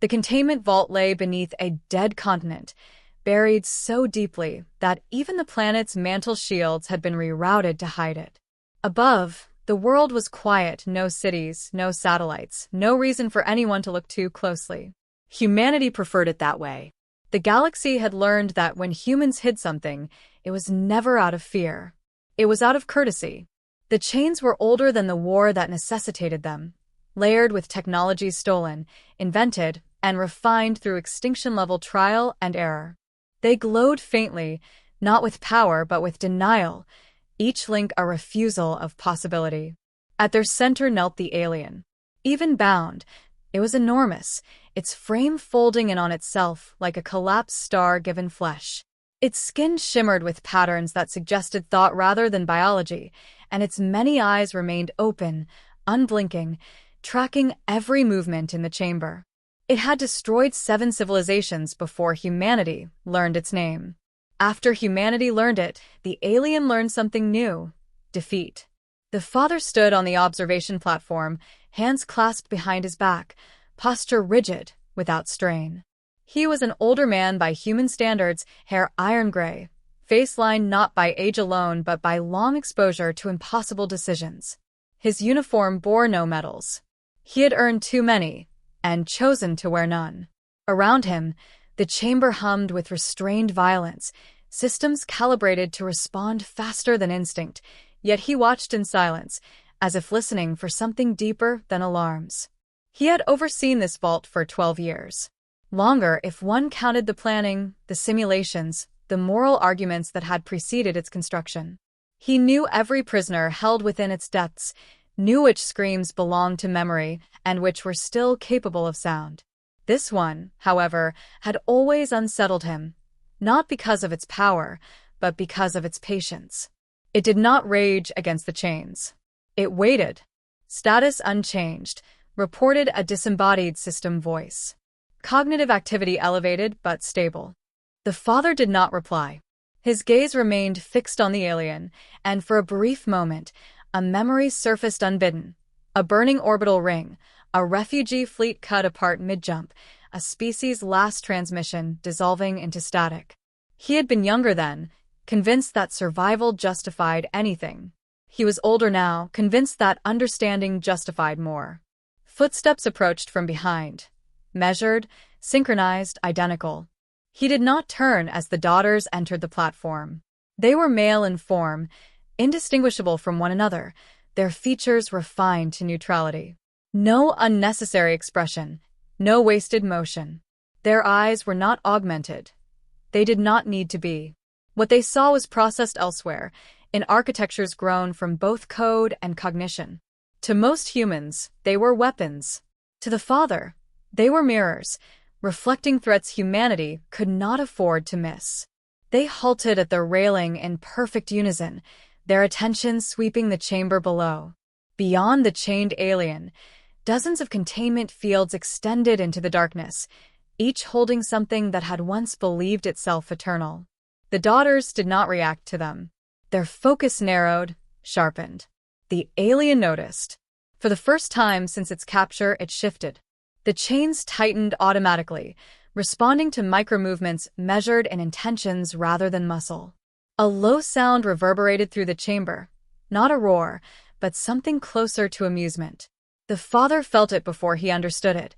The containment vault lay beneath a dead continent, buried so deeply that even the planet's mantle shields had been rerouted to hide it. Above, the world was quiet, no cities, no satellites, no reason for anyone to look too closely. Humanity preferred it that way. The galaxy had learned that when humans hid something, it was never out of fear. It was out of courtesy. The chains were older than the war that necessitated them, layered with technology stolen, invented, and refined through extinction-level trial and error. They glowed faintly, not with power but with denial, each link a refusal of possibility. At their center knelt the alien. Even bound, it was enormous, its frame folding in on itself like a collapsed star given flesh. Its skin shimmered with patterns that suggested thought rather than biology, and its many eyes remained open, unblinking, tracking every movement in the chamber. It had destroyed 7 civilizations before humanity learned its name. After humanity learned it, the alien learned something new: defeat. The father stood on the observation platform, hands clasped behind his back, posture rigid, without strain. He was an older man by human standards, hair iron gray, face lined not by age alone but by long exposure to impossible decisions. His uniform bore no medals. He had earned too many, and chosen to wear none. Around him, the chamber hummed with restrained violence, systems calibrated to respond faster than instinct, yet he watched in silence, as if listening for something deeper than alarms. He had overseen this vault for 12 years. Longer if one counted the planning, the simulations, the moral arguments that had preceded its construction. He knew every prisoner held within its depths, knew which screams belonged to memory and which were still capable of sound. This one, however, had always unsettled him, not because of its power, but because of its patience. It did not rage against the chains. It waited. Status unchanged, reported a disembodied system voice. Cognitive activity elevated but stable. The father did not reply. His gaze remained fixed on the alien, and for a brief moment, a memory surfaced unbidden. A burning orbital ring, a refugee fleet cut apart mid-jump, a species' last transmission dissolving into static. He had been younger then, convinced that survival justified anything. He was older now, convinced that understanding justified more. Footsteps approached from behind. Measured, synchronized, identical. He did not turn as the daughters entered the platform. They were male in form, indistinguishable from one another, their features refined to neutrality. No unnecessary expression, no wasted motion. Their eyes were not augmented. They did not need to be. What they saw was processed elsewhere, in architectures grown from both code and cognition. To most humans, they were weapons. To the father, they were mirrors, reflecting threats humanity could not afford to miss. They halted at the railing in perfect unison, their attention sweeping the chamber below. Beyond the chained alien, dozens of containment fields extended into the darkness, each holding something that had once believed itself eternal. The daughters did not react to them. Their focus narrowed, sharpened. The alien noticed. For the first time since its capture, it shifted. The chains tightened automatically, responding to micro-movements measured in intentions rather than muscle. A low sound reverberated through the chamber, not a roar, but something closer to amusement. The father felt it before he understood it,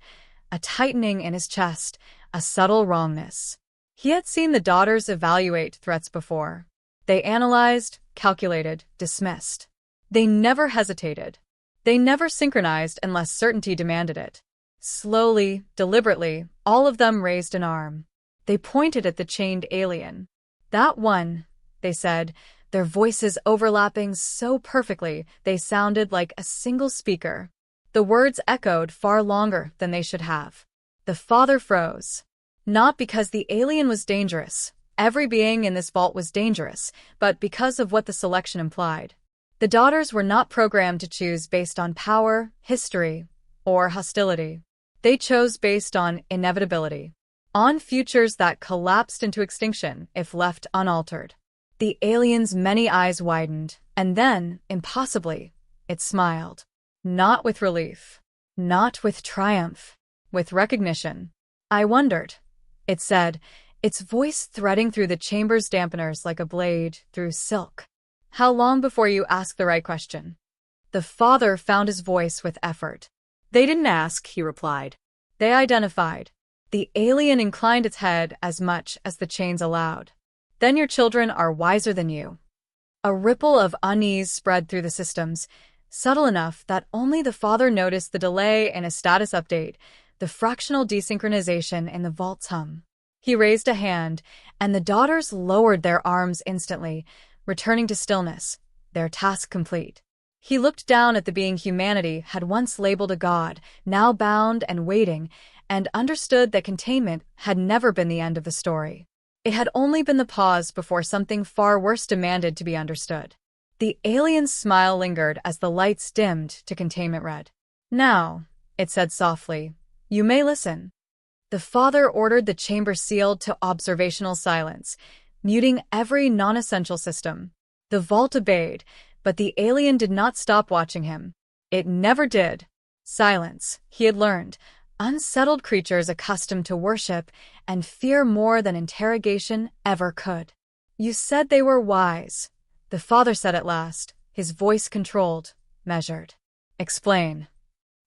a tightening in his chest, a subtle wrongness. He had seen the daughters evaluate threats before. They analyzed, calculated, dismissed. They never hesitated. They never synchronized unless certainty demanded it. Slowly, deliberately, all of them raised an arm. They pointed at the chained alien. "That one," they said, their voices overlapping so perfectly they sounded like a single speaker. The words echoed far longer than they should have. The father froze. Not because the alien was dangerous. Every being in this vault was dangerous, but because of what the selection implied. The daughters were not programmed to choose based on power, history, or hostility. They chose based on inevitability, on futures that collapsed into extinction if left unaltered. The alien's many eyes widened, and then, impossibly, it smiled. Not with relief. Not with triumph. With recognition. I wondered, it said, its voice threading through the chamber's dampeners like a blade through silk. How long before you ask the right question? The father found his voice with effort. They didn't ask, he replied. They identified. The alien inclined its head as much as the chains allowed. Then your children are wiser than you. A ripple of unease spread through the systems, subtle enough that only the father noticed the delay in a status update, the fractional desynchronization in the vault's hum. He raised a hand, and the daughters lowered their arms instantly, returning to stillness, their task complete. He looked down at the being humanity had once labeled a god, now bound and waiting, and understood that containment had never been the end of the story. It had only been the pause before something far worse demanded to be understood. The alien's smile lingered as the lights dimmed to containment red. Now, it said softly, you may listen. The father ordered the chamber sealed to observational silence, muting every non-essential system. The vault obeyed, but the alien did not stop watching him. It never did. Silence, he had learned, unsettled creatures accustomed to worship and fear more than interrogation ever could. You said they were wise, the father said at last, his voice controlled, measured. Explain.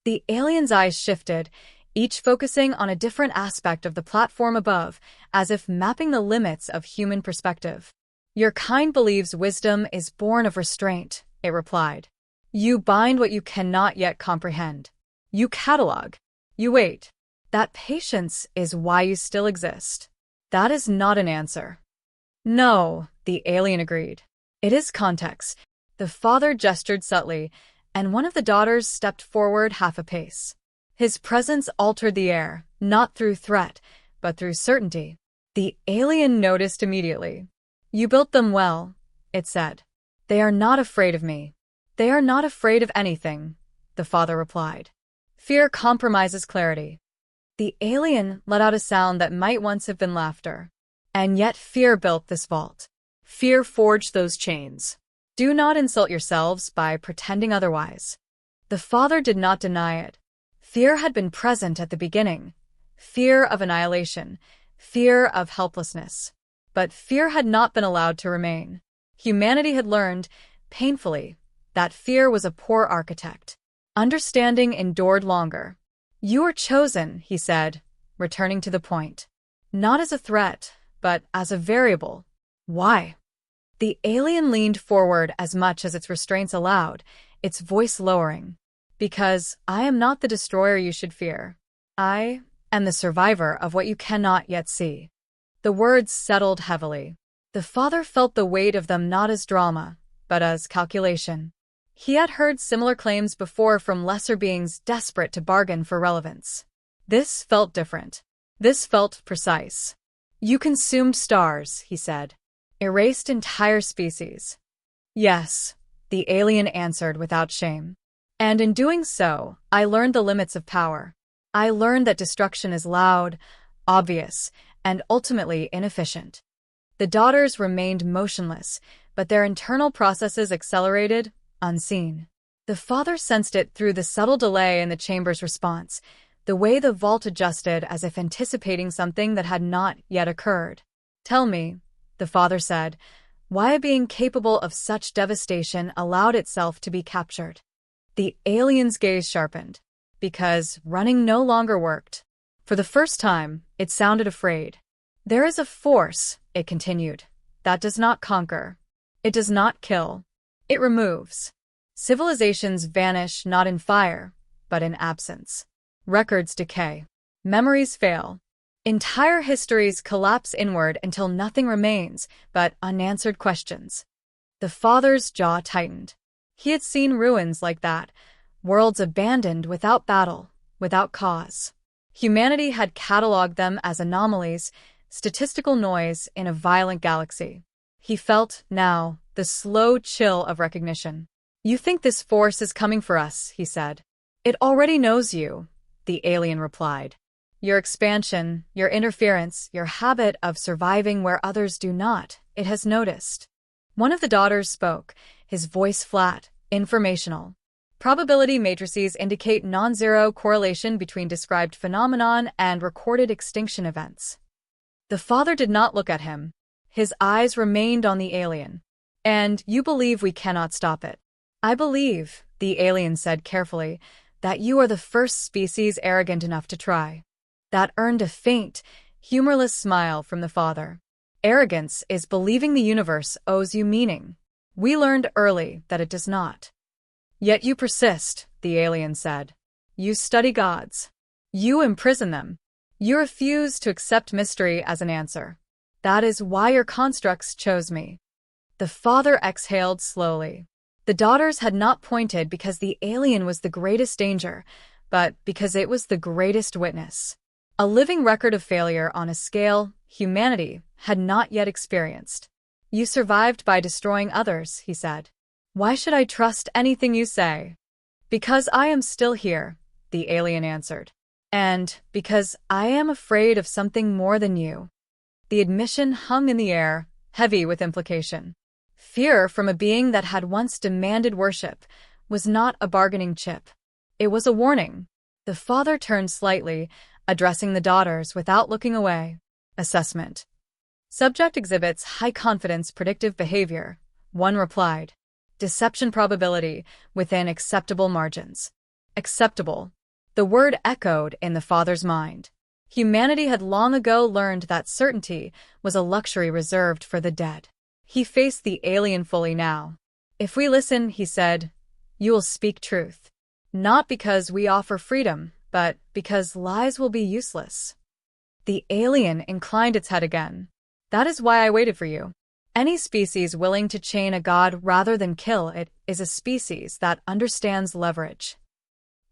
The alien's eyes shifted, each focusing on a different aspect of the platform above, as if mapping the limits of human perspective. Your kind believes wisdom is born of restraint, it replied. You bind what you cannot yet comprehend. You catalog. You wait. That patience is why you still exist. That is not an answer. No, the alien agreed. It is context. The father gestured subtly, and one of the daughters stepped forward half a pace. His presence altered the air, not through threat, but through certainty. The alien noticed immediately. You built them well, it said. They are not afraid of me. They are not afraid of anything, the father replied. Fear compromises clarity. The alien let out a sound that might once have been laughter. And yet fear built this vault. Fear forged those chains. Do not insult yourselves by pretending otherwise. The father did not deny it. Fear had been present at the beginning. Fear of annihilation. Fear of helplessness. But fear had not been allowed to remain. Humanity had learned, painfully, that fear was a poor architect. Understanding endured longer. You were chosen, he said, returning to the point. Not as a threat, but as a variable. Why? The alien leaned forward as much as its restraints allowed, its voice lowering. Because I am not the destroyer you should fear. I am the survivor of what you cannot yet see. The words settled heavily. The father felt the weight of them not as drama, but as calculation. He had heard similar claims before from lesser beings desperate to bargain for relevance. This felt different. This felt precise. You consumed stars, he said. Erased entire species. Yes, the alien answered without shame. And in doing so, I learned the limits of power. I learned that destruction is loud, obvious, and ultimately inefficient. The daughters remained motionless, but their internal processes accelerated, unseen. The father sensed it through the subtle delay in the chamber's response, the way the vault adjusted as if anticipating something that had not yet occurred. Tell me, the father said, why a being capable of such devastation allowed itself to be captured. The alien's gaze sharpened. Because running no longer worked. For the first time, it sounded afraid. There is a force, it continued, that does not conquer. It does not kill. It removes. Civilizations vanish not in fire, but in absence. Records decay. Memories fail. Entire histories collapse inward until nothing remains but unanswered questions. The father's jaw tightened. He had seen ruins like that, worlds abandoned without battle, without cause. Humanity had catalogued them as anomalies, statistical noise in a violent galaxy. He felt, now, the slow chill of recognition. You think this force is coming for us, he said. It already knows you, the alien replied. Your expansion, your interference, your habit of surviving where others do not, it has noticed. One of the daughters spoke, his voice flat, informational. Probability matrices indicate non-zero correlation between described phenomenon and recorded extinction events. The father did not look at him. His eyes remained on the alien. And you believe we cannot stop it? I believe, the alien said carefully, that you are the first species arrogant enough to try. That earned a faint, humorless smile from the father. Arrogance is believing the universe owes you meaning. We learned early that it does not. Yet you persist, the alien said. You study gods. You imprison them. You refuse to accept mystery as an answer. That is why your constructs chose me. The father exhaled slowly. The daughters had not pointed because the alien was the greatest danger, but because it was the greatest witness. A living record of failure on a scale humanity had not yet experienced. You survived by destroying others, he said. Why should I trust anything you say? Because I am still here, the alien answered. And because I am afraid of something more than you. The admission hung in the air, heavy with implication. Fear from a being that had once demanded worship was not a bargaining chip. It was a warning. The father turned slightly, addressing the daughters without looking away. Assessment. Subject exhibits high confidence predictive behavior. One replied. Deception probability within acceptable margins. Acceptable. The word echoed in the father's mind. Humanity had long ago learned that certainty was a luxury reserved for the dead. He faced the alien fully now. If we listen, he said, you will speak truth. Not because we offer freedom, but because lies will be useless. The alien inclined its head again. That is why I waited for you. Any species willing to chain a god rather than kill it is a species that understands leverage.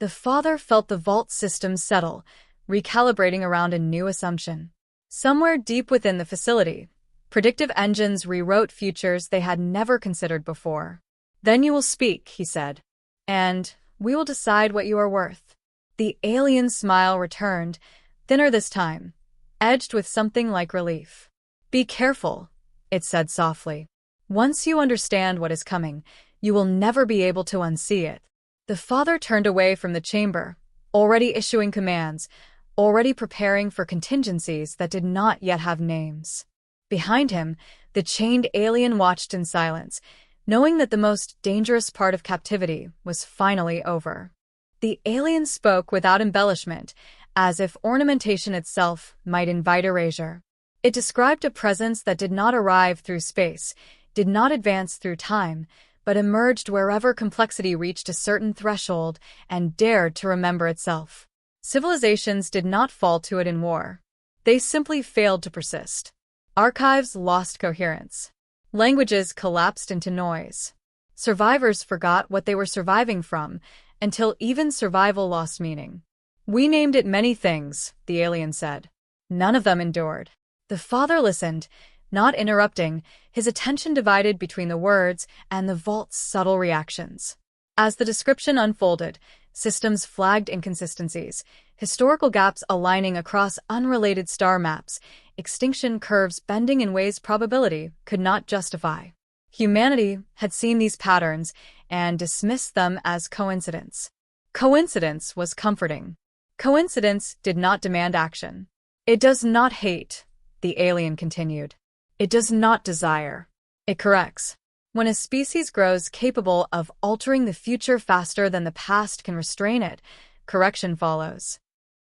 The father felt the vault system settle, recalibrating around a new assumption. Somewhere deep within the facility, predictive engines rewrote futures they had never considered before. Then you will speak, he said. And we will decide what you are worth. The alien smile returned, thinner this time, edged with something like relief. Be careful, it said softly. Once you understand what is coming, you will never be able to unsee it. The father turned away from the chamber, already issuing commands, already preparing for contingencies that did not yet have names. Behind him, the chained alien watched in silence, knowing that the most dangerous part of captivity was finally over. The alien spoke without embellishment, as if ornamentation itself might invite erasure. It described a presence that did not arrive through space, did not advance through time, but emerged wherever complexity reached a certain threshold and dared to remember itself. Civilizations did not fall to it in war. They simply failed to persist. Archives lost coherence. Languages collapsed into noise. Survivors forgot what they were surviving from, until even survival lost meaning. We named it many things, the alien said. None of them endured. The father listened, not interrupting, his attention divided between the words and the vault's subtle reactions. As the description unfolded, systems flagged inconsistencies, historical gaps aligning across unrelated star maps, extinction curves bending in ways probability could not justify. Humanity had seen these patterns and dismissed them as coincidence. Coincidence was comforting. Coincidence did not demand action. It does not hate, the alien continued. It does not desire. It corrects. When a species grows capable of altering the future faster than the past can restrain it, correction follows.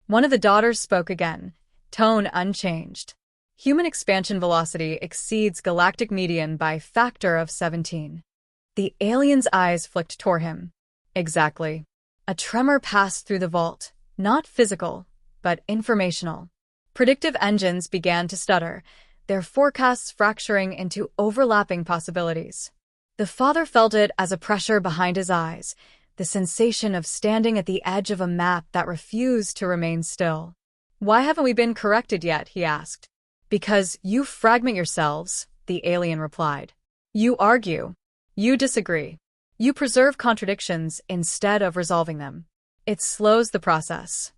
One of the daughters spoke again, tone unchanged. Human expansion velocity exceeds galactic median by factor of 17. The alien's eyes flicked toward him. Exactly. A tremor passed through the vault, not physical, but informational. Predictive engines began to stutter, their forecasts fracturing into overlapping possibilities. The father felt it as a pressure behind his eyes, the sensation of standing at the edge of a map that refused to remain still. Why haven't we been corrected yet? He asked. Because you fragment yourselves, the alien replied. You argue. You disagree. You preserve contradictions instead of resolving them. It slows the process.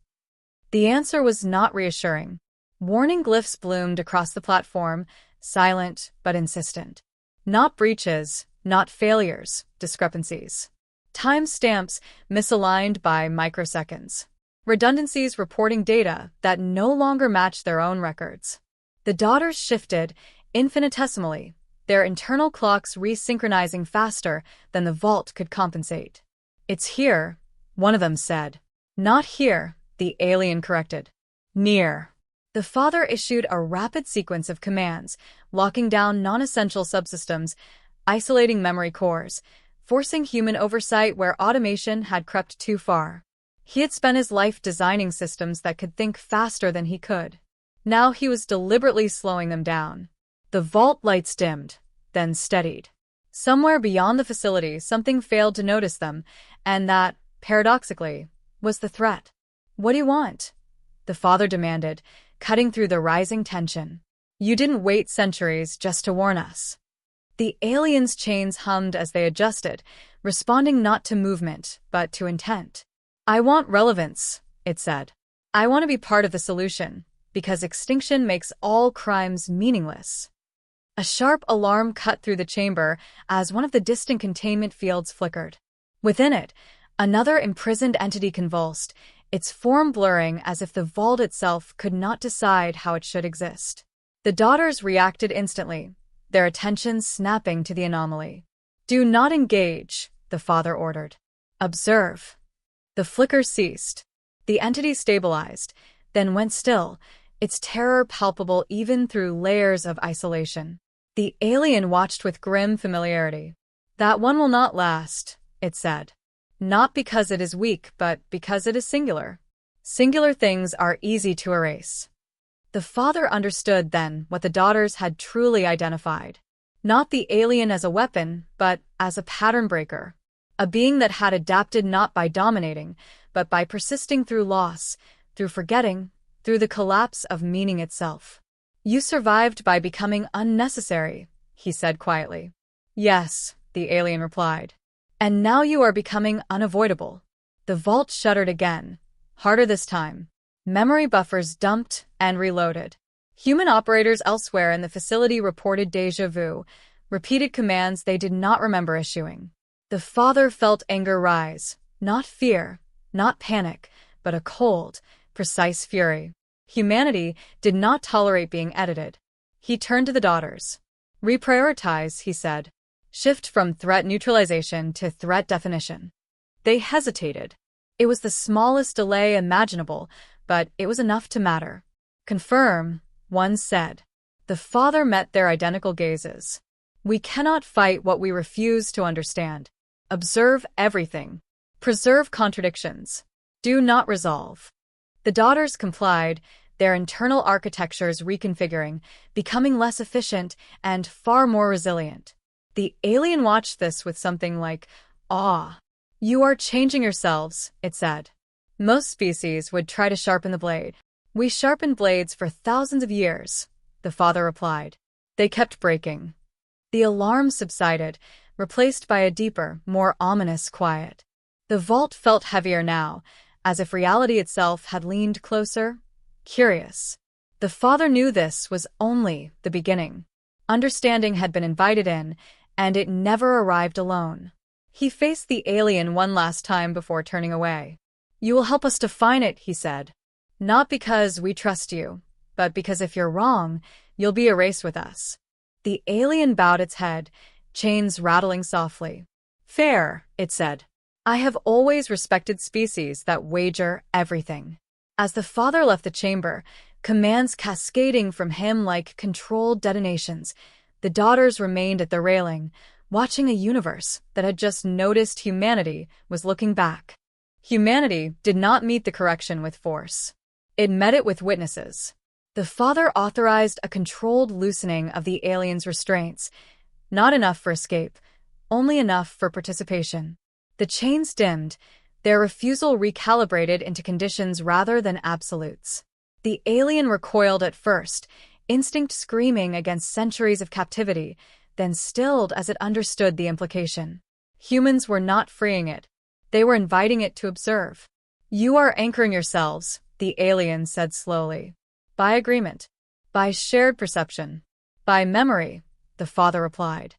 The answer was not reassuring. Warning glyphs bloomed across the platform, silent but insistent. Not breaches, not failures, discrepancies. Timestamps misaligned by microseconds. Redundancies reporting data that no longer match their own records. The daughters shifted infinitesimally, their internal clocks resynchronizing faster than the vault could compensate. "It's here," one of them said. "Not here," the alien corrected. "Near." The father issued a rapid sequence of commands, locking down non-essential subsystems, isolating memory cores, forcing human oversight where automation had crept too far. He had spent his life designing systems that could think faster than he could. Now he was deliberately slowing them down. The vault lights dimmed, then steadied. Somewhere beyond the facility, something failed to notice them, and that, paradoxically, was the threat. "What do you want?" the father demanded, cutting through the rising tension. "You didn't wait centuries just to warn us." The aliens' chains hummed as they adjusted, responding not to movement, but to intent. "I want relevance," it said. "I want to be part of the solution, because extinction makes all crimes meaningless." A sharp alarm cut through the chamber as one of the distant containment fields flickered. Within it, another imprisoned entity convulsed, its form blurring as if the vault itself could not decide how it should exist. The daughters reacted instantly, their attention snapping to the anomaly. "Do not engage," the father ordered. "Observe." The flicker ceased. The entity stabilized, then went still, its terror palpable even through layers of isolation. The alien watched with grim familiarity. "That one will not last," it said. "Not because it is weak, but because it is singular. Singular things are easy to erase." The father understood then what the daughters had truly identified. Not the alien as a weapon, but as a pattern breaker. A being that had adapted not by dominating, but by persisting through loss, through forgetting, through the collapse of meaning itself. "You survived by becoming unnecessary," he said quietly. "Yes," the alien replied. "And now you are becoming unavoidable." The vault shuddered again, harder this time. Memory buffers dumped and reloaded. Human operators elsewhere in the facility reported déjà vu, repeated commands they did not remember issuing. The father felt anger rise, not fear, not panic, but a cold, precise fury. Humanity did not tolerate being edited. He turned to the daughters. "Reprioritize," he said. "Shift from threat neutralization to threat definition." They hesitated. It was the smallest delay imaginable, but it was enough to matter. "Confirm," one said. The father met their identical gazes. "We cannot fight what we refuse to understand. Observe everything. Preserve contradictions. Do not resolve." The daughters complied, their internal architectures reconfiguring, becoming less efficient and far more resilient. The alien watched this with something like awe. "You are changing yourselves," it said. "Most species would try to sharpen the blade. We sharpened blades for thousands of years," the father replied. They kept breaking. The alarm subsided, replaced by a deeper, more ominous quiet. The vault felt heavier now, as if reality itself had leaned closer, curious. The father knew this was only the beginning. Understanding had been invited in, and it never arrived alone. He faced the alien one last time before turning away. "You will help us define it," he said. "Not because we trust you, but because if you're wrong, you'll be erased with us." The alien bowed its head, chains rattling softly. "Fair," it said. "I have always respected species that wager everything." As the father left the chamber, commands cascading from him like controlled detonations, the daughters remained at the railing, watching a universe that had just noticed humanity was looking back. Humanity did not meet the correction with force. It met it with witnesses. The father authorized a controlled loosening of the aliens' restraints, not enough for escape, only enough for participation. The chains dimmed, their refusal recalibrated into conditions rather than absolutes. The alien recoiled at first, instinct screaming against centuries of captivity, then stilled as it understood the implication. Humans were not freeing it. They were inviting it to observe. "You are anchoring yourselves," the alien said slowly. "By agreement. By shared perception. By memory," the father replied.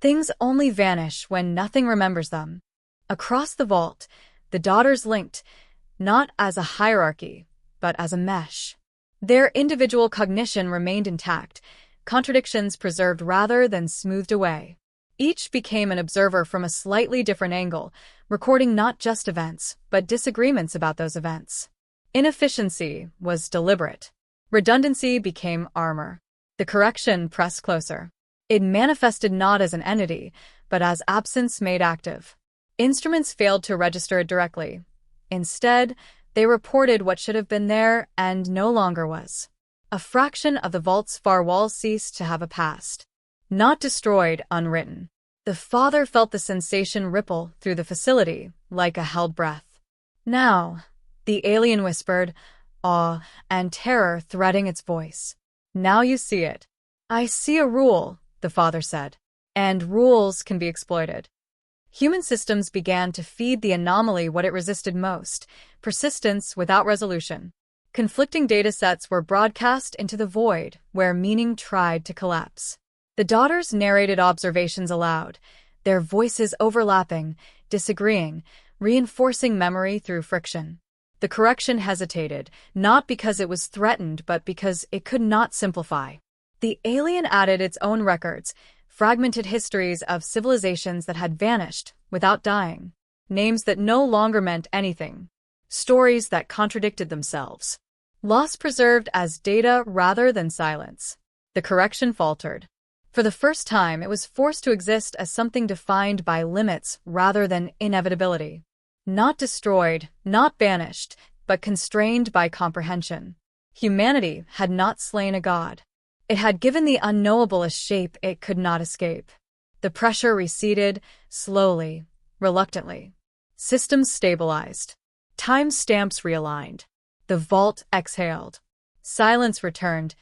"Things only vanish when nothing remembers them." Across the vault, the daughters linked, not as a hierarchy, but as a mesh. Their individual cognition remained intact, contradictions preserved rather than smoothed away. Each became an observer from a slightly different angle, recording not just events, but disagreements about those events. Inefficiency was deliberate. Redundancy became armor. The correction pressed closer. It manifested not as an entity, but as absence made active. Instruments failed to register it directly. Instead, they reported what should have been there and no longer was. A fraction of the vault's far walls ceased to have a past. Not destroyed, unwritten. The father felt the sensation ripple through the facility, like a held breath. Now, the alien whispered, awe and terror threading its voice. Now you see it. I see a rule, the father said. And rules can be exploited. Human systems began to feed the anomaly what it resisted most, persistence without resolution. Conflicting data sets were broadcast into the void, where meaning tried to collapse. The daughters narrated observations aloud, their voices overlapping, disagreeing, reinforcing memory through friction. The correction hesitated, not because it was threatened, but because it could not simplify. The alien added its own records, fragmented histories of civilizations that had vanished without dying, names that no longer meant anything, stories that contradicted themselves. Loss preserved as data rather than silence. The correction faltered. For the first time, it was forced to exist as something defined by limits rather than inevitability. Not destroyed, not banished, but constrained by comprehension. Humanity had not slain a god. It had given the unknowable a shape it could not escape. The pressure receded, slowly, reluctantly. Systems stabilized. Time stamps realigned. The vault exhaled. Silence returned,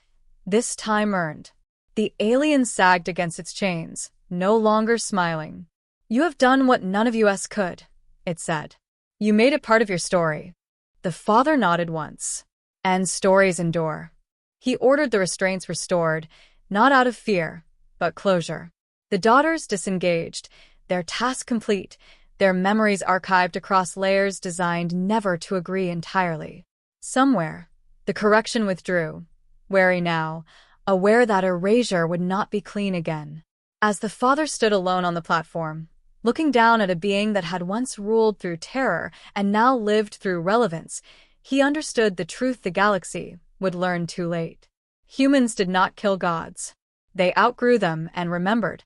this time earned. The alien sagged against its chains, no longer smiling. You have done what none of us could, it said. You made it part of your story. The father nodded once. And stories endure. He ordered the restraints restored, not out of fear, but closure. The daughters disengaged, their task complete, their memories archived across layers designed never to agree entirely. Somewhere, the correction withdrew, wary now, aware that erasure would not be clean again. As the father stood alone on the platform, looking down at a being that had once ruled through terror and now lived through relevance, he understood the truth the galaxy would learn too late. Humans did not kill gods. They outgrew them and remembered.